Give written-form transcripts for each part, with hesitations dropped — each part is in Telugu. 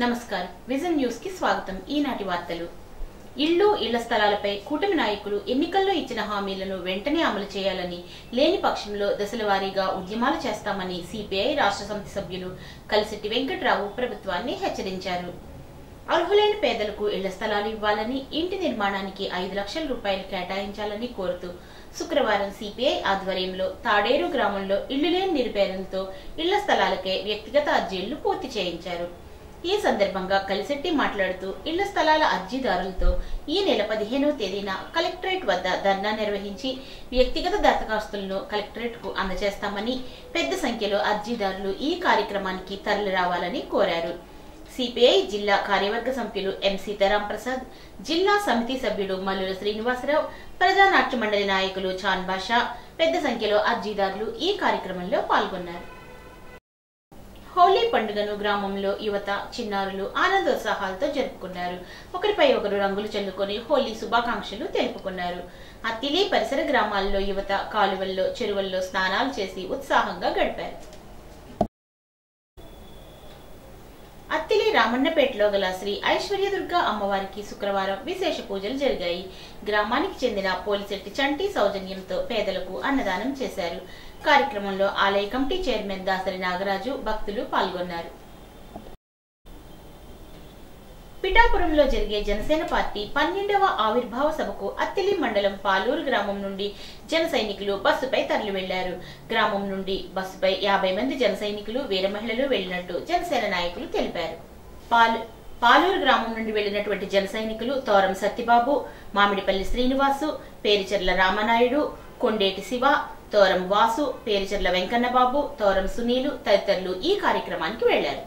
నమస్కారం విజన్ న్యూస్ కి స్వాగతం। ఈనాటి వార్తలు। ఇళ్లు ఇళ్ల స్థలాలపై కూటమి నాయకులు ఎన్నికల్లో ఇచ్చిన హామీలను వెంటనే అమలు చేయాలని, లేని పక్షంలో దశలవారీగా ఉద్యమాలు చేస్తామని సిపిఐ రాష్ట్ర సమితి సభ్యులు కలిశెట్టి వెంకట్రావు ప్రభుత్వాన్ని హెచ్చరించారు। అర్హులైన పేదలకు ఇళ్ల స్థలాలు ఇవ్వాలని, ఇంటి నిర్మాణానికి 5 లక్షల రూపాయలు కేటాయించాలని కోరుతూ శుక్రవారం సిపిఐ ఆధ్వర్యంలో తాడేరు గ్రామంలో ఇళ్లు లేని నిరుపేదలతో ఇళ్ల స్థలాలకే వ్యక్తిగత అర్జీలు పూర్తి చేయించారు। ఈ సందర్భంగా కలిశెట్టి మాట్లాడుతూ ఇళ్ల స్థలాల అర్జీదారులతో ఈ నెల 15వ తేదీన కలెక్టరేట్ వద్ద ధర్నా నిర్వహించి వ్యక్తిగత దరఖాస్తులను కలెక్టరేట్ కు అందజేస్తామని, పెద్ద సంఖ్యలో అర్జీదారులు ఈ కార్యక్రమానికి తరలి రావాలని కోరారు। సిపిఐ జిల్లా కార్యవర్గ సభ్యులు ఎం సీతారాం ప్రసాద్, జిల్లా సమితి సభ్యుడు మల్లుల శ్రీనివాసరావు, ప్రజానాట్య మండలి నాయకులు చాన్ బాషా, పెద్ద సంఖ్యలో అర్జీదారులు ఈ కార్యక్రమంలో పాల్గొన్నారు। హోలీ పండుగను గ్రామంలో యువత, చిన్నారులు ఆనందోత్సాహాలతో జరుపుకున్నారు। ఒకరిపై ఒకరు రంగులు చల్లుకొని హోలీ శుభాకాంక్షలు తెలుపుకున్నారు। అత్తిలి పరిసర గ్రామాల్లో యువత కాలువల్లో, చెరువుల్లో స్నానాలు చేసి ఉత్సాహంగా గడిపారు। అత్తిలి రామన్నపేటలో గల శ్రీ ఐశ్వర్యదుర్గ అమ్మవారికి శుక్రవారం విశేష పూజలు జరిగాయి। గ్రామానికి చెందిన పోలిశెట్టి చంటి సౌజన్యంతో పేదలకు అన్నదానం చేశారు। కార్యక్రమంలో ఆలయ కమిటీ చైర్మన్ దాసరి నాగరాజు, భక్తులు పాల్గొన్నారు। పిఠాపురంలో జరిగే జనసేన పార్టీ 12వ ఆవిర్భావ సభకు అత్తిలి మండలం పాలూరు గ్రామం నుండి జన సైనికులు బస్సుపై తరలి వెళ్లారు। గ్రామం నుండి బస్సుపై 50 మంది జన సైనికులు, వీర మహిళలు వెళ్లినట్టు జనసేన నాయకులు తెలిపారు। పాలూరు గ్రామం నుండి వెళ్లినటువంటి జన సైనికులు తోరం సత్యబాబు, మామిడిపల్లి శ్రీనివాసు, పేరిచెర్ల రామనాయుడు, కొండేటి శివ, తోరం వాసు, పేరిచెర్ల వెంకన్నబాబు, తోరం సునీలు తదితరులు ఈ కార్యక్రమానికి వెళ్లారు।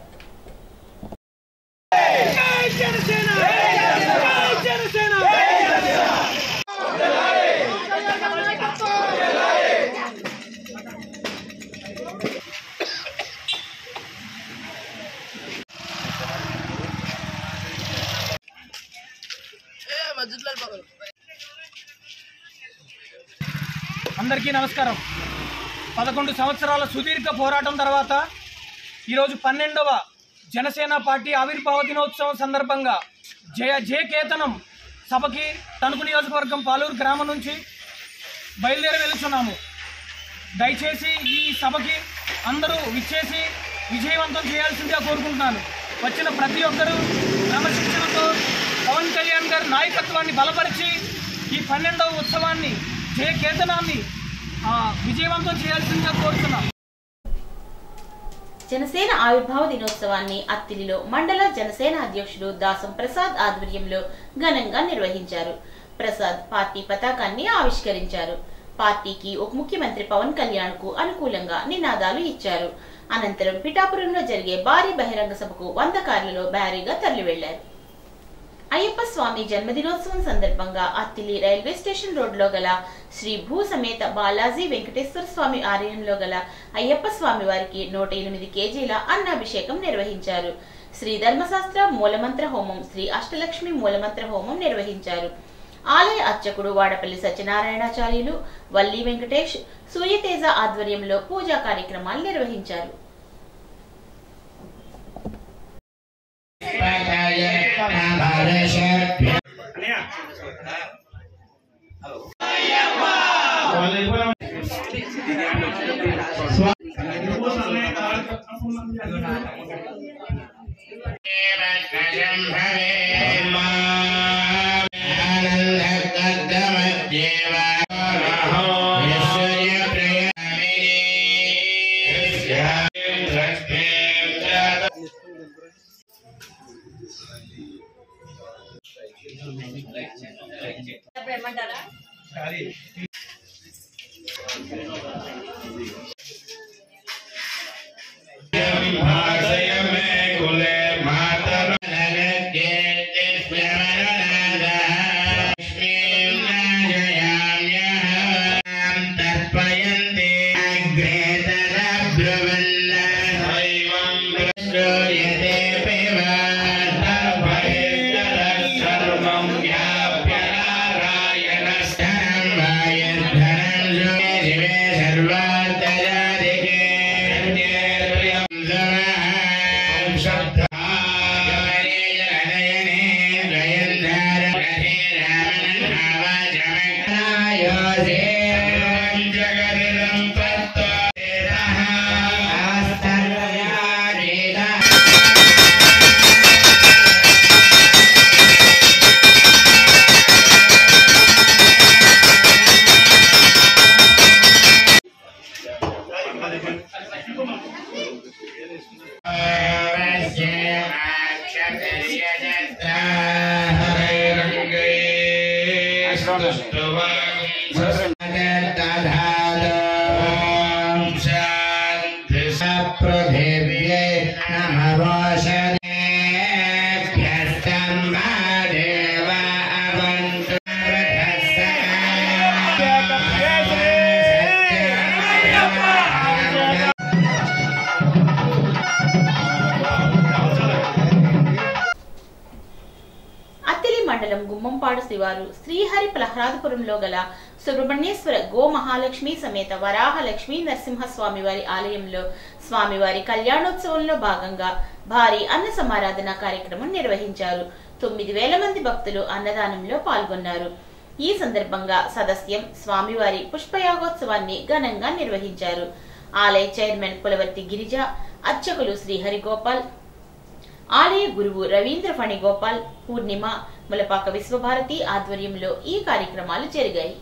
అందరికీ నమస్కారం। 11 సంవత్సరాల సుదీర్ఘ పోరాటం తర్వాత ఈరోజు 12వ జనసేన పార్టీ ఆవిర్భావ దినోత్సవం సందర్భంగా జయకేతనం సభకి తణుకు నియోజకవర్గం పాలూరు గ్రామం నుంచి బయలుదేరి వెళ్తున్నాము। దయచేసి ఈ సభకి అందరూ విచ్చేసి విజయవంతం చేయాల్సిందిగా కోరుకుంటున్నాను। వచ్చిన ప్రతి ఒక్కరూ క్రమశిక్షణతో పవన్ కళ్యాణ్ గారి నాయకత్వాన్ని బలపరిచి ఈ 12వ ఉత్సవాన్ని, జయకేతనాన్ని విజయవంతం చేయాల్సిందిగా కోరుతున్నాం। జనసేన ఆవిర్భావ దినోత్సవాన్ని అత్తిలిలో మండల జనసేన అధ్యక్షుడు దాసం ప్రసాద్ ఆధ్వర్యంలో ఘనంగా నిర్వహించారు। ప్రసాద్ పార్టీ పతాకాన్ని ఆవిష్కరించారు। పార్టీకి ఉప ముఖ్యమంత్రి పవన్ కళ్యాణ్ కు అనుకూలంగా నినాదాలు ఇచ్చారు। అనంతరం పిఠాపురంలో జరిగే భారీ బహిరంగ సభకు 100 కార్లలో భారీగా తరలి వెళ్లారు। అయ్యప్ప స్వామి జన్మదినోత్సవం సందర్భంగా అత్తిలి రైల్వే స్టేషన్ రోడ్లో గల శ్రీ భూ సమేత బాలాజీ వెంకటేశ్వర స్వామి ఆలయంలో గల అయ్యప్ప స్వామి వారికి 108 కేజీల అన్నాభిషేకం నిర్వహించారు। శ్రీ ధర్మశాస్త్ర మూలమంత్ర హోమం, శ్రీ అష్టలక్ష్మి మూలమంత్ర హోమం నిర్వహించారు। ఆలయ అర్చకుడు వాడపల్లి సత్యనారాయణాచార్యులు, వల్లి వెంకటేష్, సూర్యతేజ ఆధ్వర్యంలో పూజా కార్యక్రమాలు నిర్వహించారు। Yes. మండలం గుమ్మంపాడు శివారు శ్రీహరి ప్రహ్లాదపురంలో గల సుబ్రహ్మణ్యేశ్వర గో మహాలక్ష్మి సమేత వరాహ లక్ష్మీ నరసింహస్వామి వారి ఆలయంలో స్వామివారి కళ్యాణోత్సవంలో భాగంగా భారీ అన్న సమారాధన కార్యక్రమం నిర్వహించారు. 9,000 మంది భక్తులు అన్నదానంలో పాల్గొన్నారు. ఈ సందర్భంగా సదస్యం స్వామివారి పుష్పయాగోత్సవాన్ని ఘనంగా నిర్వహించారు. ఆలయ చైర్మన్ పులవర్తి గిరిజ, అర్చకులు శ్రీహరి గోపాల్, ఆలయ గురువు రవీంద్ర ఫణిగోపాల్, పూర్ణిమ, ములపాక విశ్వభారతి ఆధ్వర్యంలో ఈ కార్యక్రమాలు జరిగాయి.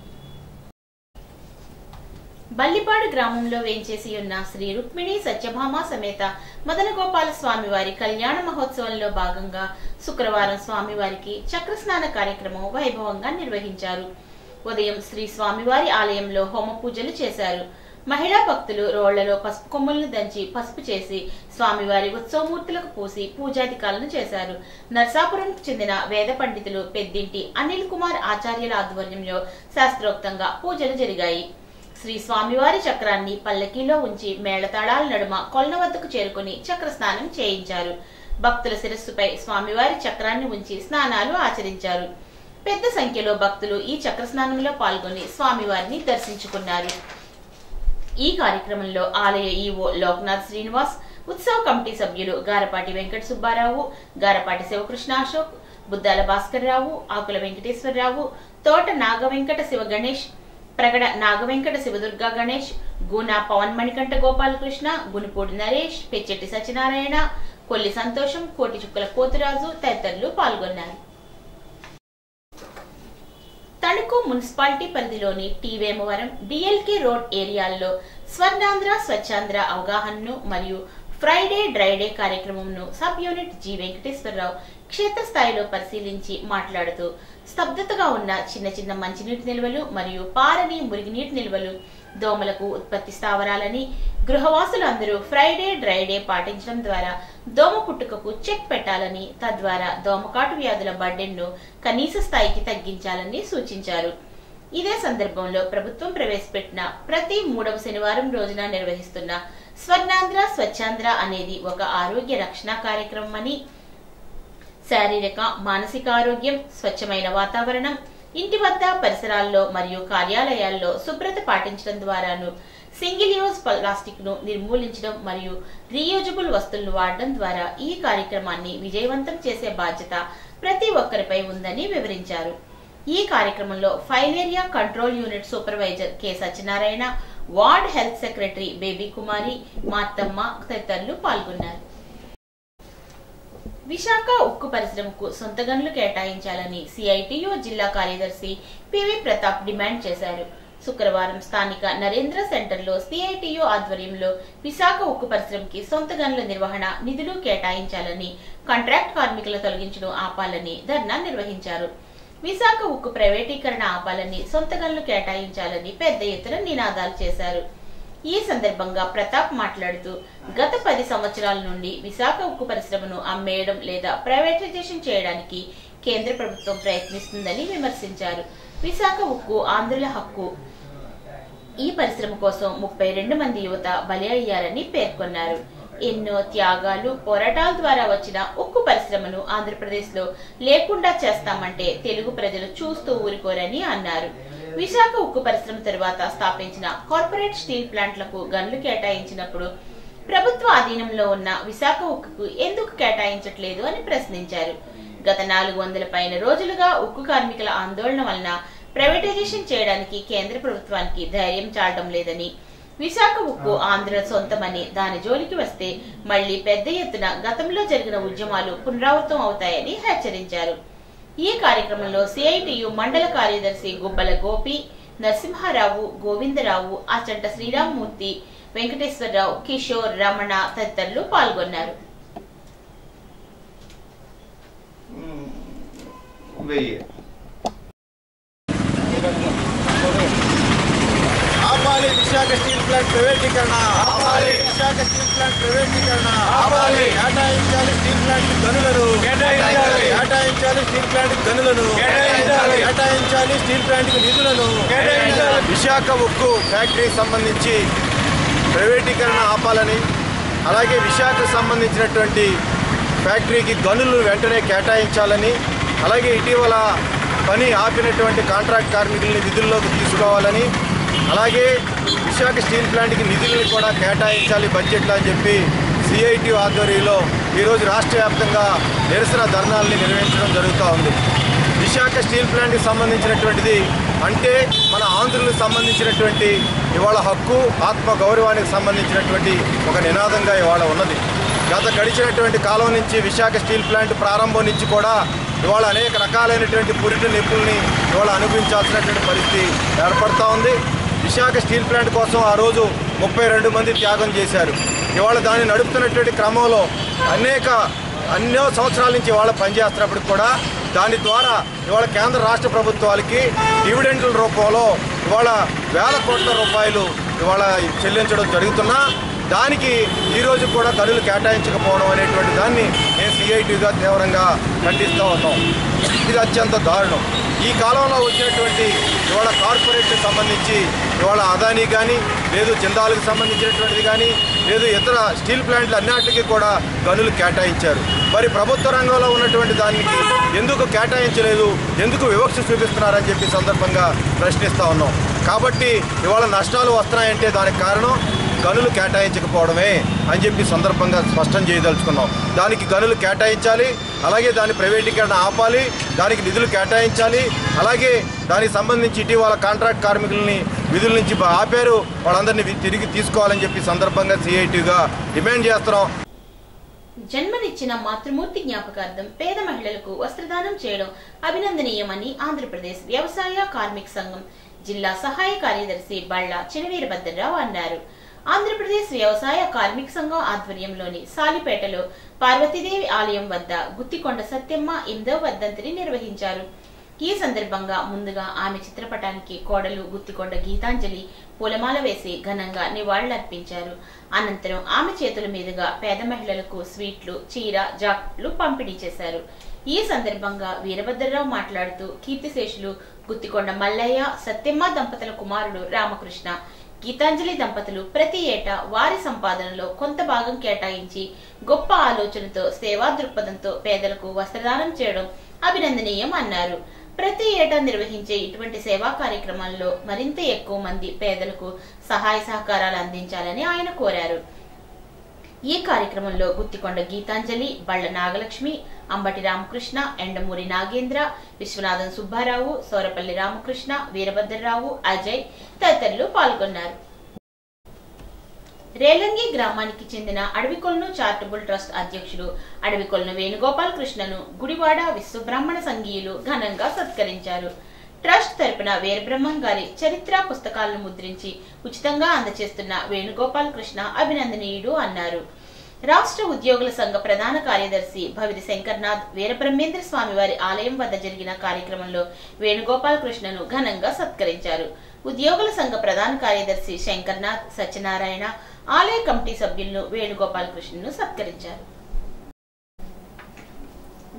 బల్లిపాడు గ్రామంలో వేంచేసి ఉన్న శ్రీ రుక్మిణి సత్యభామ సమేత మదన గోపాల స్వామివారి కళ్యాణ మహోత్సవంలో భాగంగా శుక్రవారం స్వామివారికి చక్రస్నాన కార్యక్రమం వైభవంగా నిర్వహించారు. ఉదయం శ్రీ స్వామివారి ఆలయంలో హోమ పూజలు చేశారు. మహిళా భక్తులు రోళ్లలో పసుపు కొమ్ములను దంచి పసుపు చేసి స్వామివారి ఉత్సవమూర్తులకు పూసి పూజాధికాలను చేశారు. నర్సాపురంకు చెందిన వేద పండితులు పెద్దింటి అనిల్ కుమార్ ఆచార్యుల ఆధ్వర్యంలో శాస్త్రోక్తంగా పూజలు జరిగాయి. శ్రీ స్వామివారి చక్రాన్ని పల్లకీలో ఉంచి మేళతాళాల నడుమ కొలన వద్దకు చేరుకుని చక్ర స్నానం చేయించారు. భక్తుల శిరస్సుపై స్వామివారి చక్రాన్ని ఉంచి స్నానాలు ఆచరించారు. పెద్ద సంఖ్యలో భక్తులు ఈ చక్ర స్నానంలో పాల్గొని స్వామివారిని దర్శించుకున్నారు. ఈ కార్యక్రమంలో ఆలయ ఈవో లోక్నాథ్ శ్రీనివాస్, ఉత్సవ కమిటీ సభ్యులు గారపాటి వెంకట సుబ్బారావు, గారపాటి శివకృష్ణ అశోక్, బుద్దాల భాస్కర్ రావు, ఆకుల వెంకటేశ్వరరావు, తోట నాగవెంకట శివ గణేష్, ప్రగడ నాగవెంకట శివదుర్గా గణేష్, గూనా పవన్ మణికంఠ గోపాలకృష్ణ, గునుపూడి నరేష్, పెచ్చెట్టి సత్యనారాయణ, కొల్లి సంతోషం, కోటి చుక్కల పోతురాజు తదితరులు పాల్గొన్నారు. తణుకు మున్సిపాలిటీ పరిధిలోని టీవేమవరం, డిఎల్కే రోడ్ ఏరియాల్లో స్వర్ణాంధ్ర స్వచ్ఛాంధ్ర అవగాహనను మరియు ఫ్రైడే డ్రైడే కార్యక్రమంను సబ్ యూనిట్ జి వెంకటేశ్వరరావు క్షేత్రస్థాయిలో పరిశీలించి మాట్లాడుతూ స్తబ్దతగా ఉన్న చిన్న చిన్న మంచినీటి నిల్వలు మరియు పారని మురుగునీటి నిల్వలు దోమలకు ఉత్పత్తి స్థావరాలని, గృహవాసులు అందరూ ఫ్రైడే డ్రైడే పాటించడం ద్వారా దోమ పుట్టుకకు చెక్ పెట్టాలని, తద్వారా దోమకాటు వ్యాధుల బర్డెన్ను కనీస స్థాయికి తగ్గించాలని సూచించారు. ఇదే సందర్భంలో ప్రభుత్వం ప్రవేశపెట్టిన ప్రతి 3వ శనివారం రోజున నిర్వహిస్తున్న స్వర్ణాంధ్ర స్వచ్ఛాంధ్ర అనేది ఒక ఆరోగ్య రక్షణ కార్యక్రమం అని, శారీరక మానసిక ఆరోగ్యం, స్వచ్ఛమైన వాతావరణం, ఇంటి వద్ద పరిసరాల్లో మరియు కార్యాలయాల్లో శుభ్రత పాటించడం ద్వారాను, సింగిల్ యూజ్ ప్లాస్టిక్ ను నిర్మూలించడం మరియు రీయూజబుల్ వస్తువులను వాడడం ద్వారా ఈ కార్యక్రమాన్ని విజయవంతం చేసే బాధ్యత ప్రతి ఒక్కరిపై ఉందని వివరించారు. ఈ కార్యక్రమంలో filaria control unit supervisor K Satyanarayana, ward health secretary Baby Kumari, Marthamma తదితరులు పాల్గొన్నారు. విశాఖ ఉక్కు పరిశ్రమకు సొంత గనులు కేటాయించాలని సిఐటియు జిల్లా కార్యదర్శి పివి ప్రతాప్ డిమాండ్ చేశారు. శుక్రవారం స్థానిక నరేంద్ర సెంటర్లో సిఐటియు ఆధ్వర్యంలో విశాఖ ఉక్కు పరిశ్రమకి సొంత గనుల నిర్వహణ నిధులు కేటాయించాలని, కాంట్రాక్ట్ కార్మికుల తొలగించడం ఆపాలని ధర్నా నిర్వహించారు. విశాఖ ఉక్కు ప్రైవేటీకరణ ఆపాలని, సొంత గనులు కేటాయించాలని పెద్ద ఎత్తున నినాదాలు చేశారు. ఈ సందర్భంగా ప్రతాప్ మాట్లాడుతూ గత 10 సంవత్సరాల నుండి విశాఖ ఉక్కు పరిశ్రమను అమ్మేయడం లేదా ప్రైవేటైజేషన్ చేయడానికి కేంద్ర ప్రభుత్వం ప్రయత్నిస్తుందని విమర్శించారు. విశాఖ ఉక్కు ఆంధ్రుల హక్కు. ఈ పరిశ్రమ కోసం 32 మంది యువత బలి అయ్యారని పేర్కొన్నారు. ఎన్నో త్యాగాలు, పోరాటాల ద్వారా వచ్చిన ఉక్కు పరిశ్రమను ఆంధ్రప్రదేశ్ లో లేకుండా చేస్తామంటే తెలుగు ప్రజలు చూస్తూ ఊరుకోరని అన్నారు. విశాఖ ఉక్కు పరిశ్రమ తరువాత స్థాపించిన కార్పొరేట్ స్టీల్ ప్లాంట్లకు గనులు కేటాయించినప్పుడు ప్రభుత్వ అధీనంలో ఉన్న విశాఖ ఉక్కుకు ఎందుకు కేటాయించట్లేదు అని ప్రశ్నించారు. గత 400 పైన రోజులుగా ఉక్కు కార్మికుల ఆందోళన వలన ప్రైవేటైజేషన్ చేయడానికి కేంద్ర ప్రభుత్వానికి ధైర్యం చాలడం లేదని, విశాఖ ఉక్కు ఆంధ్ర సొంతమని దాని జోలికి వస్తే మళ్లీ పెద్ద ఎత్తున గతంలో జరిగిన ఉద్యమాలు పునరావృతం అవుతాయని హెచ్చరించారు. ఈ కార్యక్రమంలో సిఐటియు మండల కార్యదర్శి గుబ్బల గోపి, నరసింహారావు, గోవిందరావు, అచంట శ్రీరామ్మూర్తి, వెంకటేశ్వరరావు, కిషోర్, రమణ తదితరులు పాల్గొన్నారు. వెయ్యి. ఆపాలి విశాఖ స్టీల్ ప్లాంట్ ప్రైవేటీకరణ, ఆపాలి విశాఖ స్టీల్ ప్లాంట్ ప్రైవేటీకరణ, ఆపాలి కేటాయించాలి స్టీల్ ప్లాంట్ గనులను, కేటాయించాలి స్టీల్ ప్లాంట్ గనులను, కేటాయించాలి స్టీల్ ప్లాంట్ నిధులను. విశాఖ ఉక్కు ఫ్యాక్టరీకి సంబంధించి ప్రైవేటీకరణ ఆపాలని, అలాగే విశాఖకు సంబంధించినటువంటి ఫ్యాక్టరీకి గనులు వెంటనే కేటాయించాలని, అలాగే ఇటీవల పని ఆపినటువంటి కాంట్రాక్ట్ కార్మికుల్ని విధుల్లోకి తీసుకోవాలని, అలాగే విశాఖ స్టీల్ ప్లాంట్కి నిధులను కూడా కేటాయించాలి బడ్జెట్లో అని చెప్పి సిఐటి ఆధ్వర్యంలో ఈరోజు రాష్ట్ర వ్యాప్తంగా నిరసన ధర్నాల్ని నిర్వహించడం జరుగుతూ ఉంది. విశాఖ స్టీల్ ప్లాంట్కి సంబంధించినటువంటిది అంటే మన ఆంధ్రులకు సంబంధించినటువంటి ఇవాళ హక్కు, ఆత్మ గౌరవానికి సంబంధించినటువంటి ఒక నినాదంగా ఇవాళ ఉన్నది. గత గడిచినటువంటి కాలం నుంచి విశాఖ స్టీల్ ప్లాంట్ ప్రారంభం నుంచి కూడా ఇవాళ అనేక రకాలైనటువంటి పురిటి నొప్పుల్ని ఇవాళ అనుభవించాల్సినటువంటి పరిస్థితి ఏర్పడుతూ ఉంది. విశాఖ స్టీల్ ప్లాంట్ కోసం ఆ రోజు 32 మంది త్యాగం చేశారు. ఇవాళ దాన్ని నడుపుతున్నటువంటి క్రమంలో ఎన్నో సంవత్సరాల నుంచి ఇవాళ పనిచేస్తున్నప్పటికి కూడా దాని ద్వారా ఇవాళ కేంద్ర రాష్ట్ర ప్రభుత్వాలకి డివిడెండ్ల రూపంలో ఇవాళ వేల కోట్ల రూపాయలు ఇవాళ చెల్లించడం జరుగుతున్నా దానికి ఈరోజు కూడా గనులు కేటాయించకపోవడం అనేటువంటి దాన్ని నేను సిఐటిగా తీవ్రంగా ఖండిస్తూ ఉన్నాం. ఇది అత్యంత దారుణం. ఈ కాలంలో వచ్చినటువంటి ఇవాళ కార్పొరేట్కి సంబంధించి ఇవాళ అదానీ కానీ లేదు జిందాల్కి సంబంధించినటువంటిది కానీ లేదు ఇతర స్టీల్ ప్లాంట్లు అన్నిటికీ కూడా గనులు కేటాయించారు. మరి ప్రభుత్వ రంగంలో ఉన్నటువంటి దానికి ఎందుకు కేటాయించలేదు, ఎందుకు వివక్ష చూపిస్తున్నారని చెప్పి సందర్భంగా ప్రశ్నిస్తూ ఉన్నాం. కాబట్టి ఇవాళ నష్టాలు వస్తున్నాయంటే దానికి కారణం గనులు కేటాయించకపోవడమే అని చెప్పి సందర్భంగా స్పష్టం చేయదలుచుకున్నాం. దానికి గనులు కేటాయించాలి, అలాగే దాని ప్రైవేటీకరణ ఆపాలి, దానికి నిధులు కేటాయించాలి, అలాగే దానికి సంబంధించి ఇటీవల కాంట్రాక్ట్ కార్మికులని విధుల నుంచి ఆపారు, వాళ్ళందరినీ తిరిగి తీసుకోవాలని చెప్పి సందర్భంగా సిఐటిగా డిమాండ్ చేస్తున్నాం. జన్మనిచ్చిన మాతృమూర్తి జ్ఞాపకార్థం పేద మహిళలకు వస్త్రదానం చేయడం అభినందనీయమని ఆంధ్రప్రదేశ్ వ్యవసాయ కార్మిక సంఘం జిల్లా సహాయ కార్యదర్శి బళ్ళ చినవీరభద్రరావు అన్నారు. ఆంధ్రప్రదేశ్ వ్యవసాయ కార్మిక సంఘం ఆధ్వర్యంలోని సాలిపేటలో పార్వతీదేవి ఆలయం వద్ద గుత్తికొండ సత్యమ్మ 8వ వర్ధంతిని నిర్వహించారు. ఈ సందర్భంగా ముందుగా ఆమె చిత్రపటానికి కోడలు గుత్తికొండ గీతాంజలి పూలమాల వేసి ఘనంగా నివాళులర్పించారు. అనంతరం ఆమె చేతుల మీదుగా పేద మహిళలకు స్వీట్లు, చీర, జాకెట్లు పంపిణీ చేశారు. ఈ సందర్భంగా వీరభద్రరావు మాట్లాడుతూ కీర్తిశేషులు గుత్తికొండ మల్లయ్య, సత్యమ్మ దంపతుల కుమారుడు రామకృష్ణ, గీతాంజలి దంపతులు ప్రతి ఏటా వారి సంపాదనలో కొంత భాగం కేటాయించి గొప్ప ఆలోచనతో సేవా దృక్పథంతో పేదలకు వస్త్రదానం చేయడం అభినందనీయం అన్నారు. ప్రతి ఏటా నిర్వహించే ఇటువంటి సేవా కార్యక్రమాల్లో మరింత ఎక్కువ మంది పేదలకు సహాయ సహకారాలు అందించాలని ఆయన కోరారు. ఈ కార్యక్రమంలో గుత్తికొండ గీతాంజలి, బళ్ళ నాగలక్ష్మి, అంబటి రామకృష్ణ, ఎండమూరి నాగేంద్ర, విశ్వనాథం సుబ్బారావు, సౌరపల్లి రామకృష్ణ, వీరభద్రరావు, అజయ్ తదితరులు పాల్గొన్నారు. రేలంగి గ్రామానికి చెందిన అడవికొలను చారిటబుల్ ట్రస్ట్ అధ్యక్షుడు అడవికొలను వేణుగోపాల్ కృష్ణను గుడివాడ విశ్వబ్రాహ్మణ సంఘీయులు ఘనంగా సత్కరించారు. ట్రస్ట్ తరపున వీరబ్రహ్మం గారి చరిత్ర పుస్తకాలను ముద్రించి ఉచితంగా అందజేస్తున్న వేణుగోపాల్ కృష్ణ అభినందనీయుడు అన్నారు. రాష్ట్ర ఉద్యోగుల సంఘ ప్రధాన కార్యదర్శి భవిరి శంకర్నాథ్ వీరబ్రహ్మేంద్ర స్వామి వారి ఆలయం వద్ద జరిగిన కార్యక్రమంలో వేణుగోపాల్ కృష్ణను ఘనంగా సత్కరించారు. ఉద్యోగుల సంఘ ప్రధాన కార్యదర్శి శంకర్నాథ్, సత్యనారాయణ, ఆలయ కమిటీ సభ్యులను వేణుగోపాల్ కృష్ణను సత్కరించారు.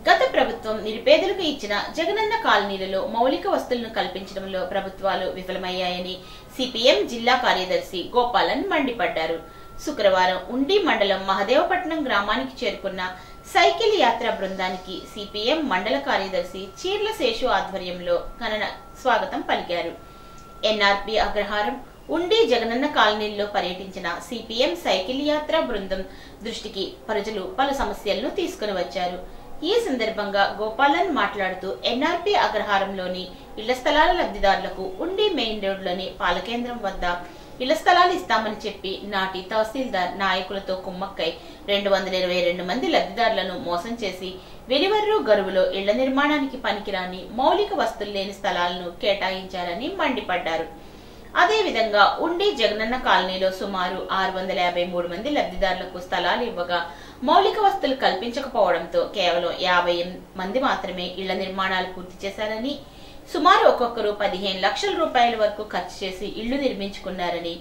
గత ప్రభుత్వం నిరుపేదలకు ఇచ్చిన జగనన్న కాలనీలలో మౌలిక వస్తువులను కల్పించడంలో ప్రభుత్వాలు విఫలమయ్యాయని సిపిఎం జిల్లా కార్యదర్శి గోపాలన్ మండిపడ్డారు. శుక్రవారం ఉండి మండలం మహదేవపట్నం గ్రామానికి చేరుకున్న సైకిల్ యాత్ర బృందానికి సిపిఎం మండల కార్యదర్శి చీర్ల శేషు ఆధ్వర్యంలో ఘన స్వాగతం పలికారు. ఎన్ఆర్పి అగ్రహారం, ఉండి జగనన్న కాలనీల్లో పర్యటించిన సిపిఎం సైకిల్ యాత్ర బృందం దృష్టికి ప్రజలు పలు సమస్యలను తీసుకుని వచ్చారు. ఈ సందర్భంగా గోపాలన్ మాట్లాడుతూ ఎన్ఆర్పి అగ్రహారంలోని ఇళ్ల స్థలాల లబ్ధిదారులకు ఉండి మెయిన్ రోడ్లోని పాలకేంద్రం వద్ద ఇళ్ల స్థలాలు ఇస్తామని చెప్పి నాటి తహసీల్దార్ నాయకులతో కుమ్మక్కై 222 మంది లబ్ధిదారులను మోసం చేసి వెలివర్రు గరువులో ఇళ్ల నిర్మాణానికి పనికిరాని మౌలిక వస్తువులు లేని స్థలాలను కేటాయించారని మండిపడ్డారు. అదేవిధంగా ఉండి జగనన్న కాలనీలో సుమారు 653 మంది లబ్ధిదారులకు స్థలాలు ఇవ్వగా మౌలిక వసతులు కల్పించకపోవడంతో కేవలం 50 మంది మాత్రమే ఇళ్ల నిర్మాణాలు పూర్తి చేశారని, సుమారు ఒక్కొక్కరు 15 లక్షల రూపాయల వరకు ఖర్చు చేసి ఇళ్లు నిర్మించుకున్నారని,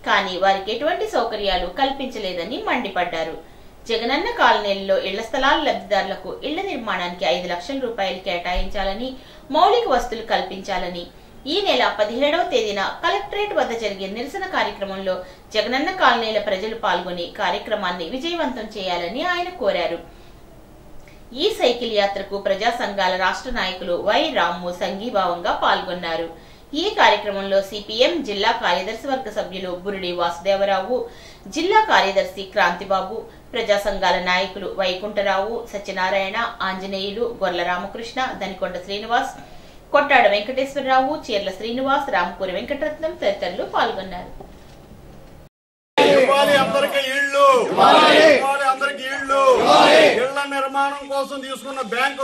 కానీ వారికి ఎటువంటి సౌకర్యాలు కల్పించలేదని మండిపడ్డారు. జగనన్న కాలనీల్లో ఇళ్ల స్థలాల లబ్ధిదారులకు ఇళ్ల నిర్మాణానికి 5 లక్షల రూపాయలు కేటాయించాలని, మౌలిక వసతులు కల్పించాలని ఈ నెల 17వ తేదీన కలెక్టరేట్ వద్ద జరిగే నిరసన కార్యక్రమంలో జగనన్న కాలనీల ప్రజలు పాల్గొని కార్యక్రమాన్ని విజయవంతం చేయాలని ఆయన కోరారు. ఈ సైకిల్ యాత్రకు ప్రజా సంఘాల రాష్ట్ర నాయకులు వై రాము సంఘీభావంగా పాల్గొన్నారు. ఈ కార్యక్రమంలో సిపిఎం జిల్లా కార్యదర్శి వర్గ సభ్యులు బురిడి వాసుదేవరావు, జిల్లా కార్యదర్శి క్రాంతిబాబు, ప్రజా సంఘాల నాయకులు వైకుంఠరావు, సత్యనారాయణ, ఆంజనేయులు, గొర్ల రామకృష్ణ, దనికొండ శ్రీనివాస్, కొట్టాడ వెంకటేశ్వరరావు, చీర్ల శ్రీనివాస్, రామపూరి వెంకటరత్నం తదితరులు పాల్గొన్నారు. ఇళ్ల నిర్మాణం కోసం తీసుకున్న బ్యాంకు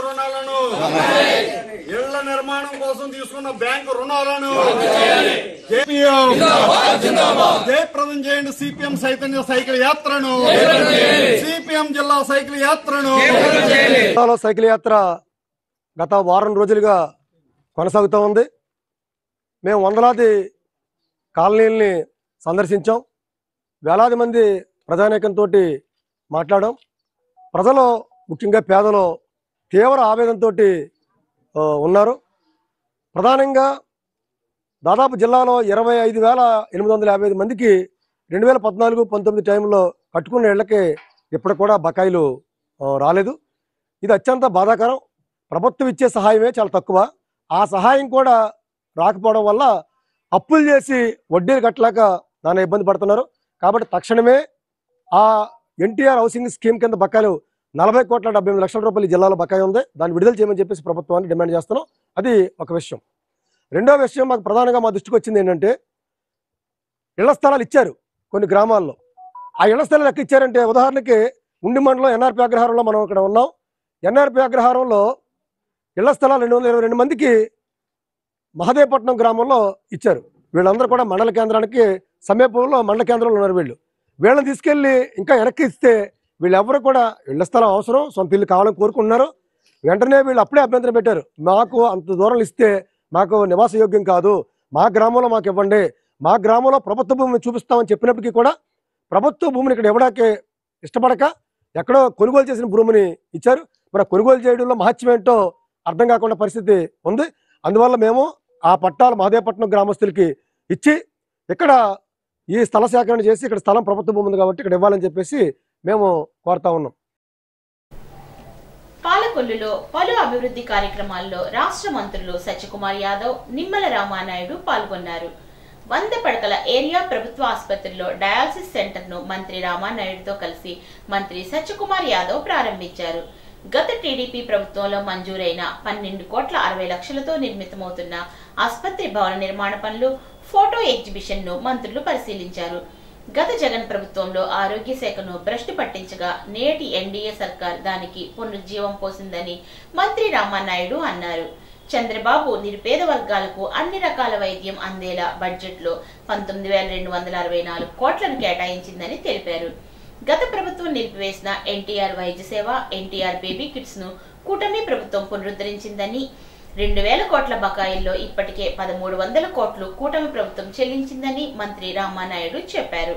రుణాలను జయప్రదం చేయండి. సిపిఎం చైతన్య సైకిల్ యాత్రను, సిపిఎం జిల్లా సైకిల్ యాత్రను. సైకిల్ యాత్ర గత వారం రోజులుగా కొనసాగుతూ ఉంది. మేము వందలాది కాలనీల్ని సందర్శించాం. వేలాది మంది ప్రజానీకంతో మాట్లాడాం. ప్రజలు, ముఖ్యంగా పేదలు తీవ్ర ఆవేదనతో ఉన్నారు. ప్రధానంగా దాదాపు జిల్లాలో 25,855 మందికి 2014-19 టైంలో కట్టుకున్న ఇళ్లకి ఇప్పుడు కూడా బకాయిలు రాలేదు. ఇది అత్యంత బాధాకరం. ప్రభుత్వం ఇచ్చే సహాయమే చాలా తక్కువ. ఆ సహాయం కూడా రాకపోవడం వల్ల అప్పులు చేసి వడ్డీలు కట్టలేక నానా ఇబ్బంది పడుతున్నారు. కాబట్టి తక్షణమే ఆ ఎన్టీఆర్ హౌసింగ్ స్కీమ్ కింద బకాయిలు 40,78 లక్షల రూపాయలు జిల్లాలో బకాయి ఉంది. దాన్ని విడుదల చేయమని చెప్పేసి ప్రభుత్వాన్ని డిమాండ్ చేస్తున్నాం. అది ఒక విషయం. రెండో విషయం, మాకు ప్రధానంగా మా దృష్టికి వచ్చింది ఏంటంటే, ఇళ్ల స్థలాలు ఇచ్చారు కొన్ని గ్రామాల్లో. ఆ ఇళ్ల స్థలాలు ఎక్కడ ఇచ్చారంటే, ఉదాహరణకి ఉండి మండలం ఎన్ఆర్పి అగ్రహారంలో మనం ఇక్కడ ఉన్నాం. ఎన్ఆర్పి అగ్రహారంలో ఇళ్ల స్థలాలు 222 మందికి మహదేవపట్నం గ్రామంలో ఇచ్చారు. వీళ్ళందరూ కూడా మండల కేంద్రానికి సమీపంలో మండల కేంద్రంలో ఉన్నారు. వీళ్ళని తీసుకెళ్లి ఇంకా వెనక్కి ఇస్తే వీళ్ళెవరు కూడా ఇళ్ల స్థలం అవసరం, సొంత ఇల్లు కావాలని కోరుకుంటున్నారు. వెంటనే వీళ్ళు అప్పుడే అభ్యంతరం పెట్టారు. మాకు అంత దూరం ఇస్తే మాకు నివాస యోగ్యం కాదు, మా గ్రామంలో మాకు ఇవ్వండి, మా గ్రామంలో ప్రభుత్వ భూమిని చూపిస్తామని చెప్పినప్పటికీ కూడా ప్రభుత్వ భూమిని ఇక్కడ ఇవ్వడానికి ఇష్టపడక ఎక్కడో కొనుగోలు చేసిన భూమిని ఇచ్చారు. మరి కొనుగోలు చేయడంలో మహత్యం ఏంటో అర్థం కాకుండా పరిస్థితి ఉంది. అందువల్ల మేము ఆ పట్టాలు మహదేవపట్నం గ్రామస్తులకి ఇచ్చి ఇక్కడ ఈ స్థల సేకరణ చేసి ఇక్కడ స్థలం ప్రభుత్వ భూమి ఉంది కాబట్టి ఇక్కడ ఇవ్వాలని చెప్పేసి మేము కోరుతా ఉన్నాం. పాలకొల్లులో పలు అభివృద్ధి కార్యక్రమాల్లో రాష్ట్ర మంత్రులు సత్యకుమార్ యాదవ్, నిమ్మల రామానాయుడు పాల్గొన్నారు. 100 పడకల ఏరియా ప్రభుత్వ ఆసుపత్రిలో డయాలసిస్ సెంటర్ ను మంత్రి రామానాయుడుతో కలిసి మంత్రి సత్యకుమార్ యాదవ్ ప్రారంభించారు. గత టీడీపీ ప్రభుత్వంలో మంజూరైన 12,60,00,000తో నిర్మితమవుతున్న ఆసుపత్రి భవన నిర్మాణ పనులు, ఫోటో ఎగ్జిబిషన్ ను మంత్రులు పరిశీలించారు. గత జగన్ ప్రభుత్వంలో ఆరోగ్య శాఖను భ్రష్టు పట్టించగా నేటి ఎన్డీఏ సర్కార్ దానికి పునరుజ్జీవం పోసిందని మంత్రి రామానాయుడు అన్నారు. చంద్రబాబు నిరుపేద వర్గాలకు అన్ని రకాల వైద్యం అందేలా బడ్జెట్ లో 19,264 కోట్లను కేటాయించిందని తెలిపారు. గత ప్రభుత్వం నిలిపివేసిన ఎన్టీఆర్ వైద్య సేవ, ఎన్టీఆర్ బేబీ కిట్స్ ను కూటమి ప్రభుత్వం పునరుద్ధరించిందని, 2,000 కోట్ల బకాయిల్లో ఇప్పటికే 1,300 కోట్లు కూటమి ప్రభుత్వం చెల్లించిందని మంత్రి రామానాయుడు చెప్పారు.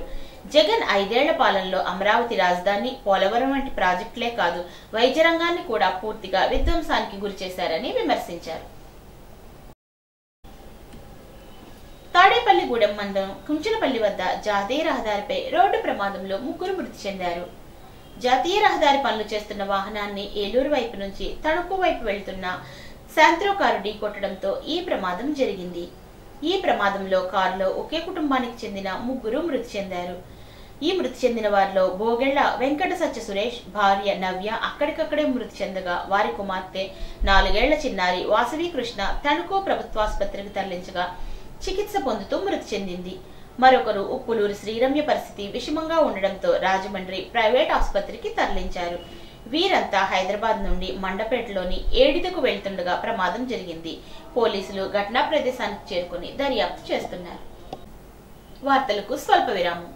జగన్ 5 ఏళ్ల పాలనలో అమరావతి రాజధాని, పోలవరం వంటి ప్రాజెక్టులే కాదు వైద్య రంగాన్ని కూడా పూర్తిగా విధ్వంసానికి గురిచేశారని విమర్శించారు. తాడేపల్లిగూడెం మండలం కుంచనపల్లి వద్ద జాతీయ రహదారిపై రోడ్డు ప్రమాదంలో 3 మృతి చెందారు. జాతీయ రహదారి పనులు చేస్తున్న వాహనాన్ని ఏలూరు వైపు నుంచి తణుకు వైపు వెళ్తున్న శాంత్రో కారు ఢీకొట్టడంతో ఈ ప్రమాదం జరిగింది. ఈ ప్రమాదంలో కారులో ఒకే కుటుంబానికి చెందిన 3 మృతి చెందారు. ఈ మృతి చెందిన వారిలో బోగెళ్ల వెంకట సత్య సురేష్, భార్య నవ్య అక్కడికక్కడే మృతి చెందగా వారి కుమార్తె 4 ఏళ్ల చిన్నారి వాసవి కృష్ణ తణుకు ప్రభుత్వాసుపత్రికి తరలించగా చికిత్స పొందుతూ మృతి చెందింది. మరొకరు ఉప్పులూరు శ్రీరమ్య పరిస్థితి విషమంగా ఉండడంతో రాజమండ్రి ప్రైవేట్ ఆసుపత్రికి తరలించారు. వీరంతా హైదరాబాద్ నుండి మండపేటలోని ఏడిదకు వెళ్తుండగా ప్రమాదం జరిగింది. పోలీసులు ఘటనా ప్రదేశానికి చేరుకుని దర్యాప్తు చేస్తున్నారు. వార్తలకు స్వల్ప విరామం.